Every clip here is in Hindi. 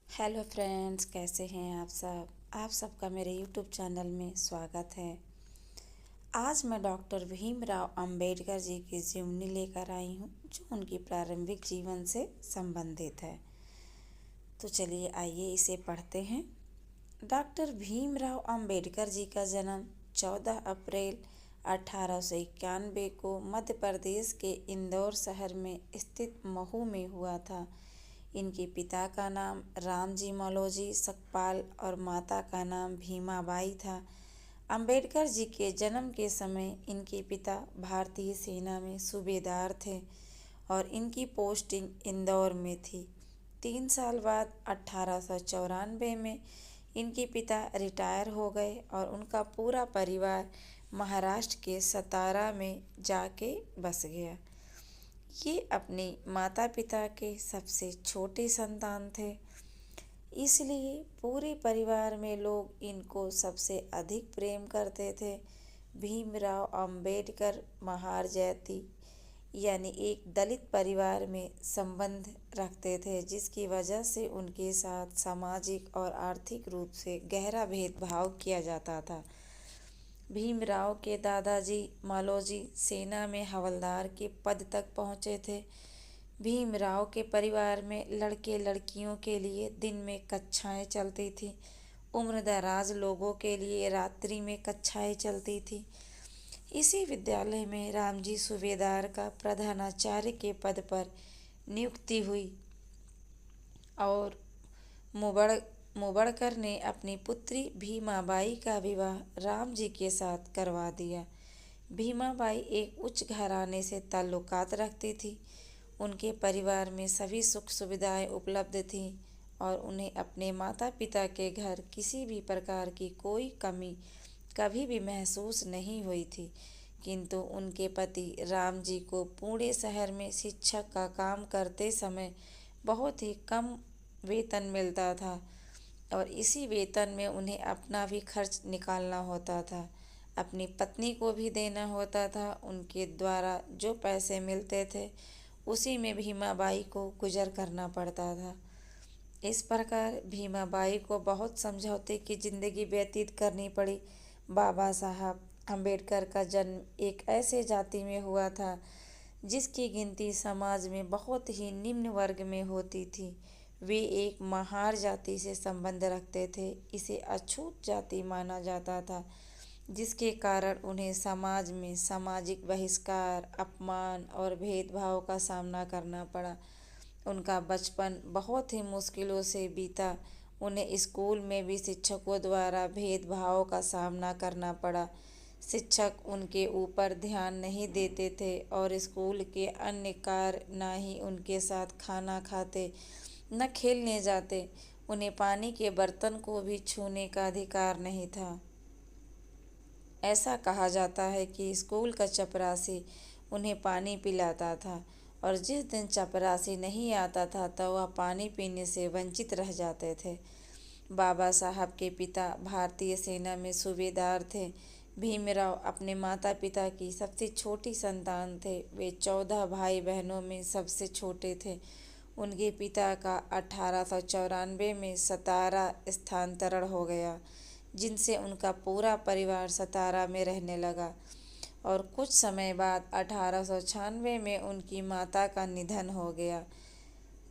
हेलो फ्रेंड्स, कैसे हैं आप सबका मेरे यूट्यूब चैनल में स्वागत है। आज मैं डॉक्टर भीमराव अंबेडकर जी की जीवनी लेकर आई हूँ, जो उनकी प्रारंभिक जीवन से संबंधित है। तो चलिए आइए इसे पढ़ते हैं। डॉक्टर भीमराव अंबेडकर जी का जन्म 14 अप्रैल 1891 को मध्य प्रदेश के इंदौर शहर में स्थित महू में हुआ था। इनके पिता का नाम रामजी मलोजी सकपाल और माता का नाम भीमाबाई था। अंबेडकर जी के जन्म के समय इनके पिता भारतीय सेना में सूबेदार थे और इनकी पोस्टिंग इंदौर में थी। 3 साल बाद 1894 में इनके पिता रिटायर हो गए और उनका पूरा परिवार महाराष्ट्र के सतारा में जाके बस गया। ये अपने माता पिता के सबसे छोटे संतान थे, इसलिए पूरे परिवार में लोग इनको सबसे अधिक प्रेम करते थे। भीमराव अंबेडकर महार जाति यानी एक दलित परिवार में संबंध रखते थे, जिसकी वजह से उनके साथ सामाजिक और आर्थिक रूप से गहरा भेदभाव किया जाता था। भीमराव के दादाजी मालोजी सेना में हवलदार के पद तक पहुँचे थे। भीमराव के परिवार में लड़के लड़कियों के लिए दिन में कक्षाएं चलती थी। उम्रदराज लोगों के लिए रात्रि में कक्षाएं चलती थी। इसी विद्यालय में रामजी सूबेदार का प्रधानाचार्य के पद पर नियुक्ति हुई और मुबड़ मुबड़कर ने अपनी पुत्री भीमाबाई का विवाह राम जी के साथ करवा दिया। भीमाबाई एक उच्च घराने से ताल्लुकात रखती थी। उनके परिवार में सभी सुख सुविधाएं उपलब्ध थीं और उन्हें अपने माता पिता के घर किसी भी प्रकार की कोई कमी कभी भी महसूस नहीं हुई थी। किंतु उनके पति राम जी को पुणे शहर में शिक्षक का काम करते समय बहुत ही कम वेतन मिलता था और इसी वेतन में उन्हें अपना भी खर्च निकालना होता था, अपनी पत्नी को भी देना होता था। उनके द्वारा जो पैसे मिलते थे उसी में भीमाबाई को गुजर करना पड़ता था। इस प्रकार भीमाबाई को बहुत समझौते की जिंदगी व्यतीत करनी पड़ी। बाबा साहब अम्बेडकर का जन्म एक ऐसे जाति में हुआ था जिसकी गिनती समाज में बहुत ही निम्न वर्ग में होती थी। वे एक महार जाति से संबंध रखते थे। इसे अछूत जाति माना जाता था, जिसके कारण उन्हें समाज में सामाजिक बहिष्कार, अपमान और भेदभाव का सामना करना पड़ा। उनका बचपन बहुत ही मुश्किलों से बीता। उन्हें स्कूल में भी शिक्षकों द्वारा भेदभाव का सामना करना पड़ा। शिक्षक उनके ऊपर ध्यान नहीं देते थे और स्कूल के अन्य कार्य न ही उनके साथ खाना खाते, न खेलने जाते। उन्हें पानी के बर्तन को भी छूने का अधिकार नहीं था। ऐसा कहा जाता है कि स्कूल का चपरासी उन्हें पानी पिलाता था और जिस दिन चपरासी नहीं आता था तो वह पानी पीने से वंचित रह जाते थे। बाबा साहब के पिता भारतीय सेना में सूबेदार थे। भीमराव अपने माता पिता की सबसे छोटी संतान थे। वे 14 भाई बहनों में सबसे छोटे थे। उनके पिता का 1894 में सतारा स्थानांतरण हो गया, जिनसे उनका पूरा परिवार सतारा में रहने लगा और कुछ समय बाद 1896 में उनकी माता का निधन हो गया,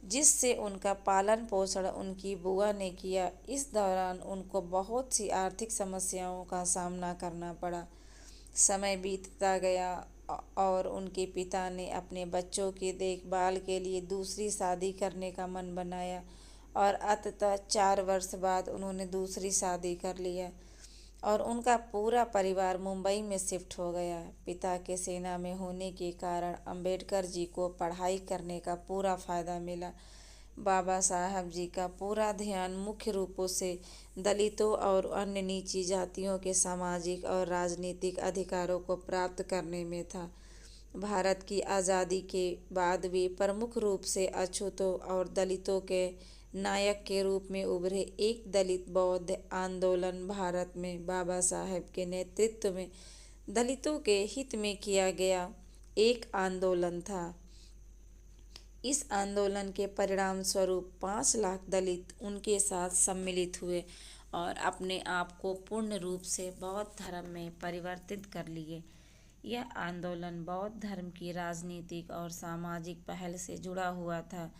जिससे उनका पालन पोषण उनकी बुआ ने किया। इस दौरान उनको बहुत सी आर्थिक समस्याओं का सामना करना पड़ा। समय बीतता गया और उनके पिता ने अपने बच्चों की देखभाल के लिए दूसरी शादी करने का मन बनाया और अंततः 4 वर्ष बाद उन्होंने दूसरी शादी कर लिया और उनका पूरा परिवार मुंबई में शिफ्ट हो गया। पिता के सेना में होने के कारण अंबेडकर जी को पढ़ाई करने का पूरा फायदा मिला। बाबा साहब जी का पूरा ध्यान मुख्य रूपों से दलितों और अन्य नीची जातियों के सामाजिक और राजनीतिक अधिकारों को प्राप्त करने में था। भारत की आज़ादी के बाद वे प्रमुख रूप से अछूतों और दलितों के नायक के रूप में उभरे। एक दलित बौद्ध आंदोलन भारत में बाबा साहब के नेतृत्व में दलितों के हित में किया गया एक आंदोलन था। इस आंदोलन के परिणाम स्वरूप 5 लाख दलित उनके साथ सम्मिलित हुए और अपने आप को पूर्ण रूप से बौद्ध धर्म में परिवर्तित कर लिए। यह आंदोलन बौद्ध धर्म की राजनीतिक और सामाजिक पहल से जुड़ा हुआ था,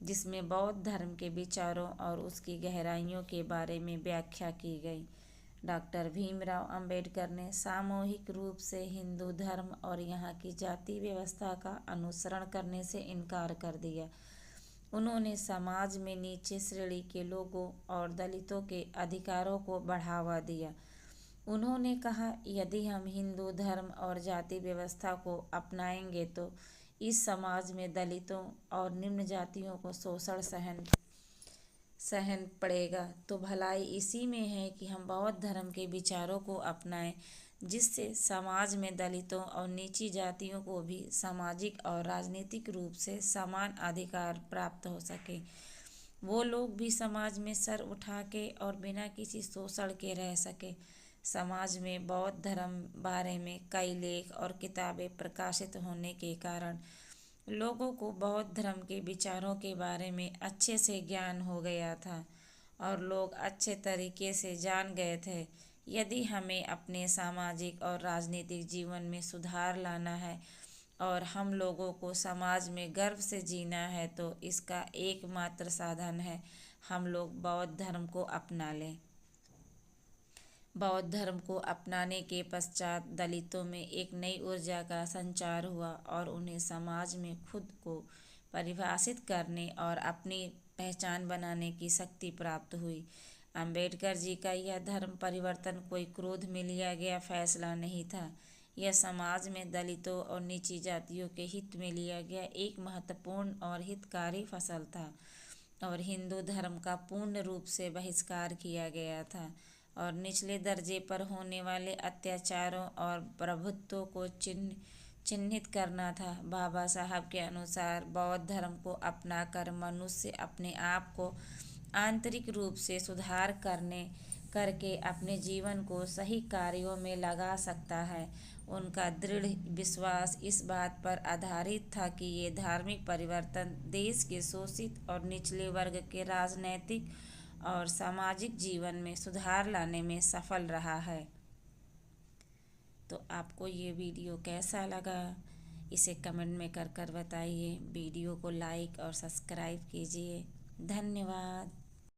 जिसमें बौद्ध धर्म के विचारों और उसकी गहराइयों के बारे में व्याख्या की गई। डॉक्टर भीमराव अंबेडकर ने सामूहिक रूप से हिंदू धर्म और यहाँ की जाति व्यवस्था का अनुसरण करने से इनकार कर दिया। उन्होंने समाज में नीचे श्रेणी के लोगों और दलितों के अधिकारों को बढ़ावा दिया। उन्होंने कहा, यदि हम हिंदू धर्म और जाति व्यवस्था को अपनाएंगे तो इस समाज में दलितों और निम्न जातियों को शोषण सहन पड़ेगा। तो भलाई इसी में है कि हम बौद्ध धर्म के विचारों को अपनाएं, जिससे समाज में दलितों और नीची जातियों को भी सामाजिक और राजनीतिक रूप से समान अधिकार प्राप्त हो सके। वो लोग भी समाज में सर उठा के और बिना किसी शोषण के रह सके। समाज में बौद्ध धर्म बारे में कई लेख और किताबें प्रकाशित होने के कारण लोगों को बौद्ध धर्म के विचारों के बारे में अच्छे से ज्ञान हो गया था और लोग अच्छे तरीके से जान गए थे, यदि हमें अपने सामाजिक और राजनीतिक जीवन में सुधार लाना है और हम लोगों को समाज में गर्व से जीना है, तो इसका एकमात्र साधन है हम लोग बौद्ध धर्म को अपना लें। बौद्ध धर्म को अपनाने के पश्चात दलितों में एक नई ऊर्जा का संचार हुआ और उन्हें समाज में खुद को परिभाषित करने और अपनी पहचान बनाने की शक्ति प्राप्त हुई। अंबेडकर जी का यह धर्म परिवर्तन कोई क्रोध में लिया गया फैसला नहीं था। यह समाज में दलितों और नीची जातियों के हित में लिया गया एक महत्वपूर्ण और हितकारी फैसला था और हिंदू धर्म का पूर्ण रूप से बहिष्कार किया गया था और निचले दर्जे पर होने वाले अत्याचारों और प्रभुत्व को चिन्हित करना था। बाबा साहब के अनुसार बौद्ध धर्म को अपनाकर मनुष्य अपने आप को आंतरिक रूप से सुधार करके अपने जीवन को सही कार्यों में लगा सकता है। उनका दृढ़ विश्वास इस बात पर आधारित था कि ये धार्मिक परिवर्तन देश के शोषित और निचले वर्ग के राजनैतिक और सामाजिक जीवन में सुधार लाने में सफल रहा है। तो आपको ये वीडियो कैसा लगा, इसे कमेंट में कर बताइए। वीडियो को लाइक और सब्सक्राइब कीजिए। धन्यवाद।